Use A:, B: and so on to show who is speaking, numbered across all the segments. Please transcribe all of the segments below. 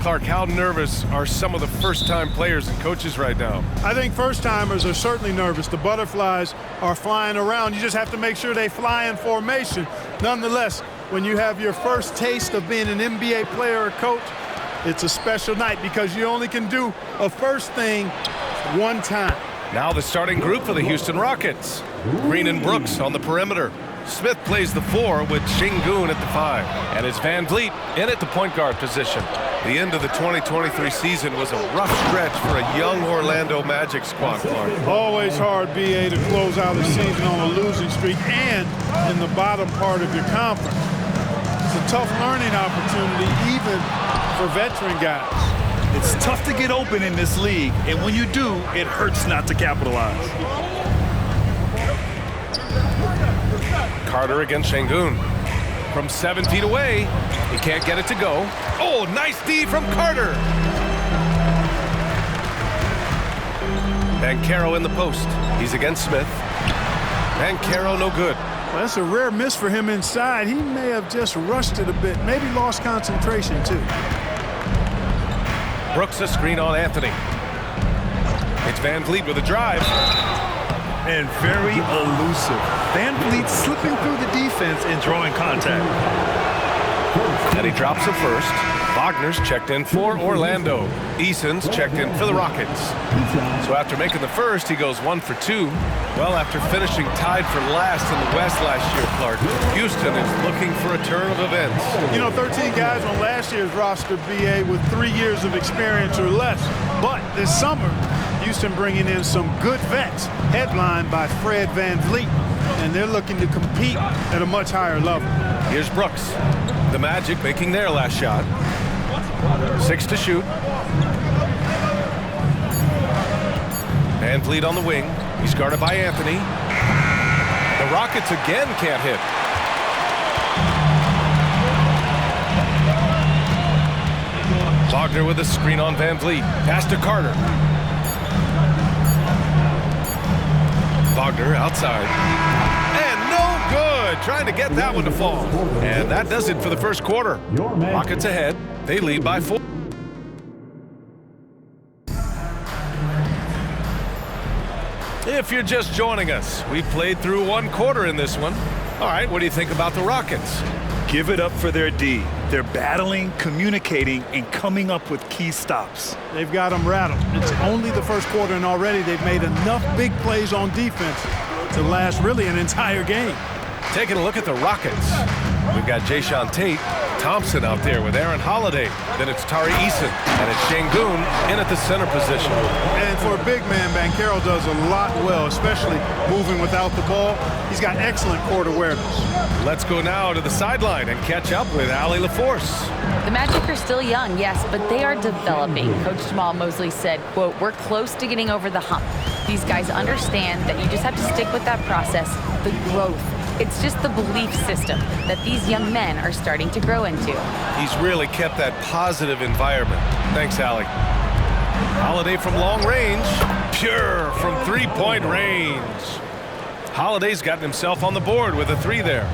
A: Clark, how nervous are some of the first-time players and coaches right now?
B: I think first-timers are certainly nervous. The butterflies are flying around. You just have to make sure they fly in formation. Nonetheless, when you have your first taste of being an NBA player or coach, it's a special night because you only can do a first thing one time.
A: Now the starting group for the Houston Rockets. Green and Brooks on the perimeter. Smith plays the 4 with Sengun at the 5. And it's Van Vliet in at the point guard position. The end of the 2023 season was a rough stretch for a young Orlando Magic squad, Clark.
B: Always hard, BA, to close out a season on a losing streak and in the bottom part of your conference. It's a tough learning opportunity, even for veteran guys.
C: It's tough to get open in this league, and when you do, it hurts not to capitalize.
A: Carter against Sengun. From 7 feet away, he can't get it to go. Oh, nice D from Carter. Banchero in the post. He's against Smith. Banchero no good.
B: Well, that's a rare miss for him inside. He may have just rushed it a bit, maybe lost concentration too.
A: Brooks a screen on Anthony. It's Van Vliet with a drive.
C: And very elusive. Van Vliet slipping through the defense and drawing contact.
A: And he drops a first. Wagner's checked in for Orlando. Eason's checked in for the Rockets. So after making the first, he goes 1 for 2. Well, after finishing tied for last in the West last year, Clark, Houston is looking for a turn of events.
B: You know, 13 guys on last year's roster, BA, with 3 years of experience or less. But this summer, Houston bringing in some good vets, headlined by Fred Van Vliet, and they're looking to compete at a much higher level.
A: Here's Brooks. The Magic making their last shot. 6 to shoot. Van Vliet on the wing. He's guarded by Anthony. The Rockets again can't hit. Wagner with a screen on Van Vliet. Pass to Carter. Wagner outside. And no good. Trying to get that one to fall. And that does it for the first quarter. Rockets ahead. They lead by 4. If you're just joining us, we played through 1 quarter in this one. All right, what do you think about the Rockets?
C: Give it up for their D. They're battling, communicating, and coming up with key stops.
B: They've got them rattled. It's only the first quarter, and already they've made enough big plays on defense to last really an entire game.
A: Taking a look at the Rockets. We've got Jae'Sean Tate, Thompson out there with Aaron Holiday. Then it's Tari Eason, and it's Sengun in at the center position.
B: And for a big man, Banchero does a lot well, especially moving without the ball. He's got excellent court awareness.
A: Let's go now to the sideline and catch up with Allie LaForce.
D: The Magic are still young, yes, but they are developing. Coach Jamal Mosley said, quote, "We're close to getting over the hump." These guys understand that you just have to stick with that process, the growth. It's just the belief system that these young men are starting to grow into.
A: He's really kept that positive environment. Thanks, Allie. Holiday from long range. Pure from three-point range. Holiday's gotten himself on the board with a 3 there.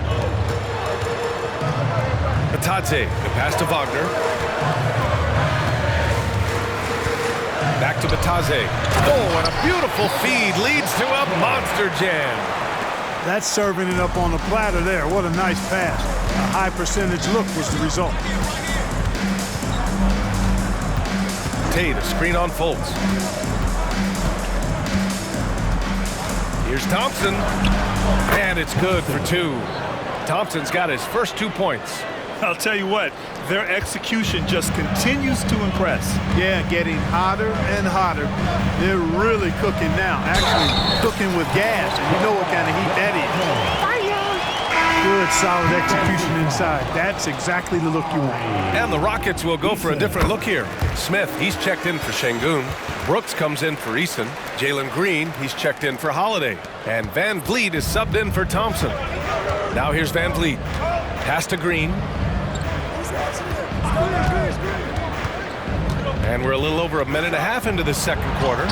A: Batadze, the pass to Wagner. Back to Batadze. Oh, and a beautiful feed leads to a monster jam.
B: That's serving it up on the platter there. What a nice pass. A high percentage look was the result.
A: Tate, a screen on Fultz. Here's Thompson. And it's good for 2. Thompson's got his first 2 points.
C: I'll tell you what, their execution just continues to impress.
B: Yeah, getting hotter and hotter. They're really cooking now. Actually, cooking with gas, and you know what kind of heat that is. Good, solid execution inside. That's exactly the look you want.
A: And the Rockets will go for a different look here. Smith, he's checked in for Sengun. Brooks comes in for Eason. Jalen Green, he's checked in for Holiday. And Van Vliet is subbed in for Thompson. Now here's Van Vliet. Pass to Green. And we're a little over a minute and a half into the second quarter.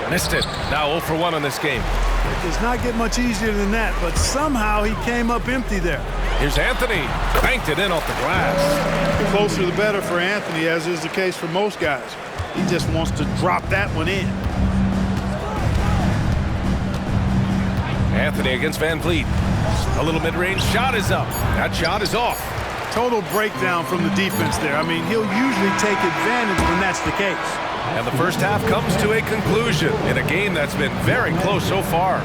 A: Missed it. Now 0 for 1 in this game.
B: It does not get much easier than that, but somehow he came up empty there.
A: Here's Anthony. Banked it in off the glass.
B: The closer the better for Anthony, as is the case for most guys. He just wants to drop that one in.
A: Anthony against Van Vliet. A little mid-range shot is up. That shot is off.
B: Total breakdown from the defense there. I mean, he'll usually take advantage when that's the case.
A: And the first half comes to a conclusion in a game that's been very close so far.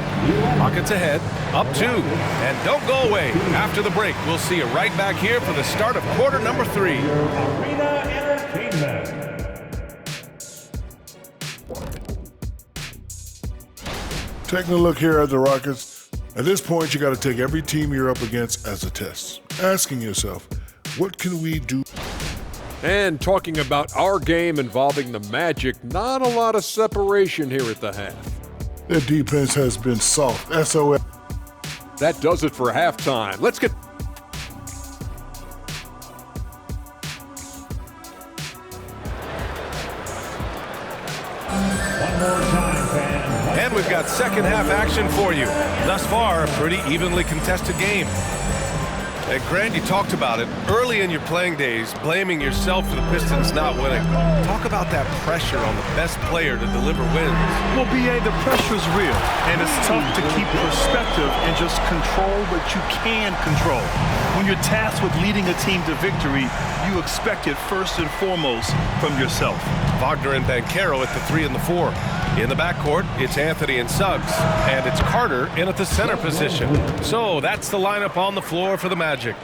A: Rockets ahead, up 2. And don't go away. After the break, we'll see you right back here for the start of quarter number 3.
E: Arena Entertainment.
F: Taking a look here at the Rockets, at this point you got to take every team you're up against as a test. Asking yourself, what can we do?
G: And talking about our game involving the Magic, not a lot of separation here at the half.
F: Their defense has been soft. SOS.
G: That does it for halftime. Let's get...
E: One more time, fans.
A: And we've got second half action for you. Thus far, a pretty evenly contested game. And Grant, you talked about it early in your playing days, blaming yourself for the Pistons not winning. Talk about that pressure on the best player to deliver wins.
C: Well, B.A., the pressure's real, and it's tough to keep perspective and just control what you can control. When you're tasked with leading a team to victory, you expect it first and foremost from yourself.
A: Wagner and Banchero at the 3 and the 4. In the backcourt, it's Anthony and Suggs, and it's Carter in at the center position. So that's the lineup on the floor for the Magic.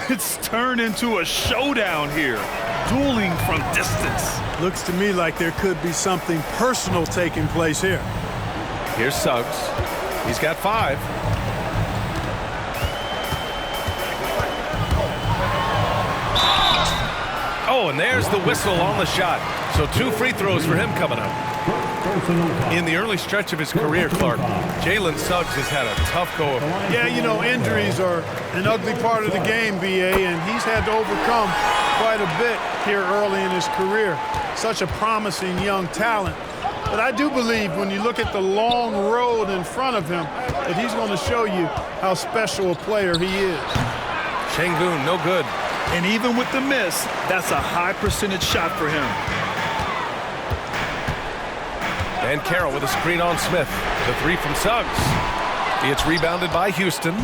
C: It's turned into a showdown here, dueling from distance.
B: Looks to me like there could be something personal taking place here.
A: Here's Suggs. He's got 5. Oh, and there's the whistle on the shot. So 2 free throws for him coming up. In the early stretch of his career, Clark, Jalen Suggs has had a tough go of it.
B: Yeah, you know, injuries are an ugly part of the game, B.A., and he's had to overcome quite a bit here early in his career. Such a promising young talent. But I do believe when you look at the long road in front of him that he's going to show you how special a player he is.
A: Şengün, no good.
C: And even with the miss, that's a high percentage shot for him.
A: And Carroll with a screen on Smith. The 3 from Suggs. It's rebounded by Houston.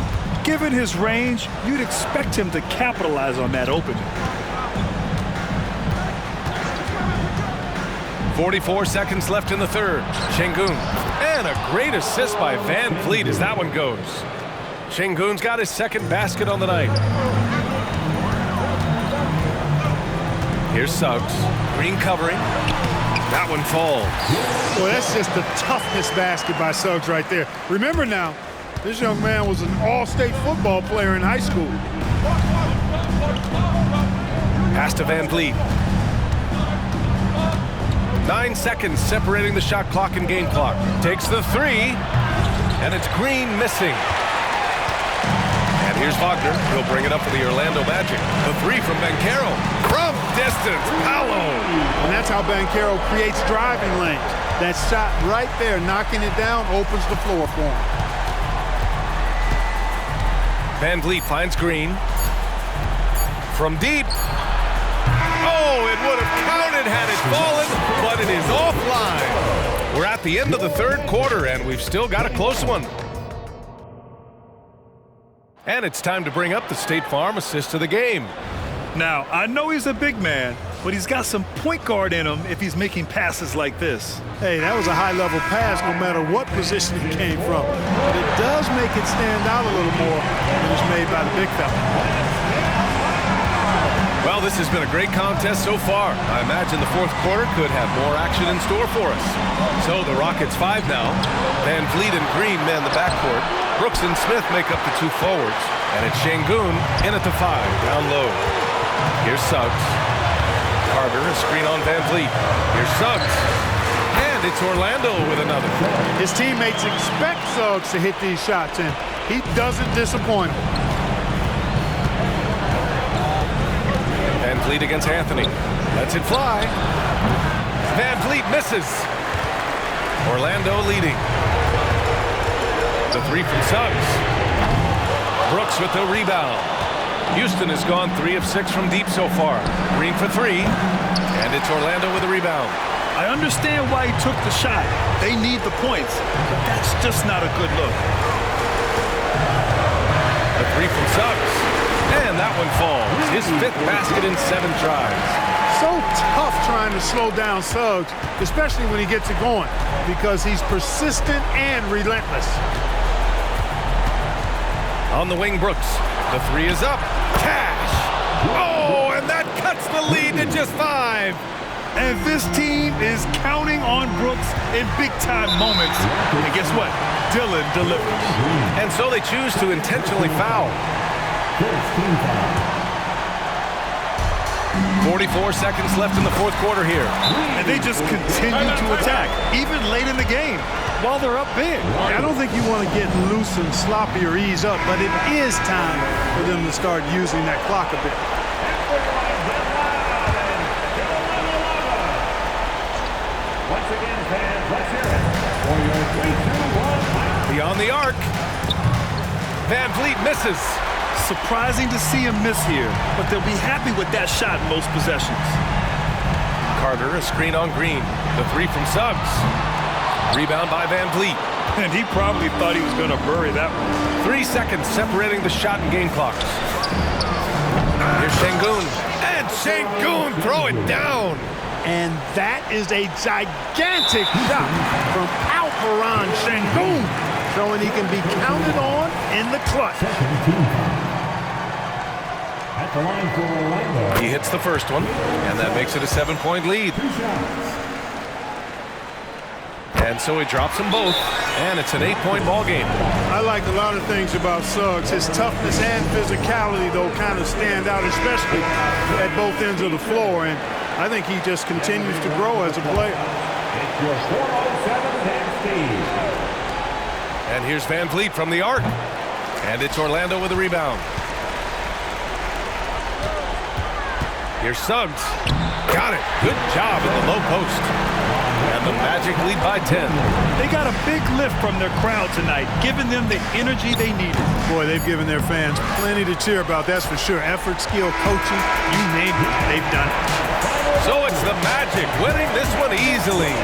C: Given his range, you'd expect him to capitalize on that opening.
A: 44 seconds left in the third. Şengün. And a great assist by Van Vliet as that one goes. Şengün's got his second basket on the night. Here's Suggs. Green covering. That one falls.
B: Boy, that's just the toughness basket by Suggs right there. Remember now, this young man was an all-state football player in high school.
A: Pass to Van Vliet. 9 seconds separating the shot clock and game clock. Takes the 3, and it's Green missing. And here's Wagner. He'll bring it up for the Orlando Magic. The 3 from Banchero. From distance, Paolo.
B: And that's how Banchero creates driving lanes. That shot right there, knocking it down, opens the floor for him.
A: Van Vliet finds Green. From deep. Oh, it would have counted had it fallen, but it is offline. We're at the end of the third quarter, and we've still got a close one. And it's time to bring up the State Farm assist of the game.
C: Now, I know he's a big man, but he's got some point guard in him if he's making passes like this.
B: Hey, that was a high-level pass no matter what position it came from. But it does make it stand out a little more when it's made by the big fella.
A: Well, this has been a great contest so far. I imagine the fourth quarter could have more action in store for us. So the Rockets 5 now. Van Vliet and Green man the backcourt. Brooks and Smith make up the 2 forwards. And it's Şengün in at the 5, down low. Here's Suggs. Carter, a screen on Van Vliet. Here's Suggs. And it's Orlando with another.
B: His teammates expect Suggs to hit these shots, and he doesn't disappoint them.
A: Van Vliet against Anthony. Lets it fly. Van Vliet misses. Orlando leading. The three from Suggs. Brooks with the rebound. Houston has gone 3 of 6 from deep so far. Green for 3. And it's Orlando with the rebound.
C: I understand why he took the shot. They need the points, but that's just not a good look.
A: The three from Suggs. And that one falls. His 5th basket in 7 tries.
B: So tough trying to slow down Suggs, especially when he gets it going, because he's persistent and relentless.
A: On the wing, Brooks. The 3 is up. Cash. Oh, and that cuts the lead to just 5.
C: And this team is counting on Brooks in big-time moments. And guess what? Dillon delivers.
A: And so they choose to intentionally foul. 44 seconds left in the 4th quarter here.
C: And they just continue to attack, even late in the game, while they're up big.
B: I don't think you want to get loose and sloppy or ease up, but it is time for them to start using that clock a bit.
E: Once again, fans, let's hear it for your 3-2-1
A: Beyond the arc. Van Vliet misses.
C: Surprising to see him miss here, but they'll be happy with that shot in most possessions.
A: Carter, a screen on Green. The 3 from Suggs. Rebound by Van Vliet.
C: And he probably thought he was going to bury that one.
A: 3 seconds separating the shot and game clocks. Here's Şengün. And Şengün throw it down.
B: And that is a gigantic shot from Alperen Şengün, showing he can be counted on in the clutch.
E: at the line for Orlando.
A: He hits the first one, and that makes it a 7-point lead. And so he drops them both, and it's an 8-point ball game.
B: I like a lot of things about Suggs. His toughness and physicality, though, kind of stand out, especially at both ends of the floor. And I think he just continues to grow as a player.
E: It's your 407 Dan Steve.
A: And here's Van Vliet from the arc. And it's Orlando with a rebound. Here's Suggs. Got it. Good job in the low post. And the Magic lead by 10.
C: They got a big lift from their crowd tonight, giving them the energy they needed.
B: Boy, they've given their fans plenty to cheer about, that's for sure. Effort, skill, coaching, you name it, they've done it.
A: So it's the Magic winning this one easily.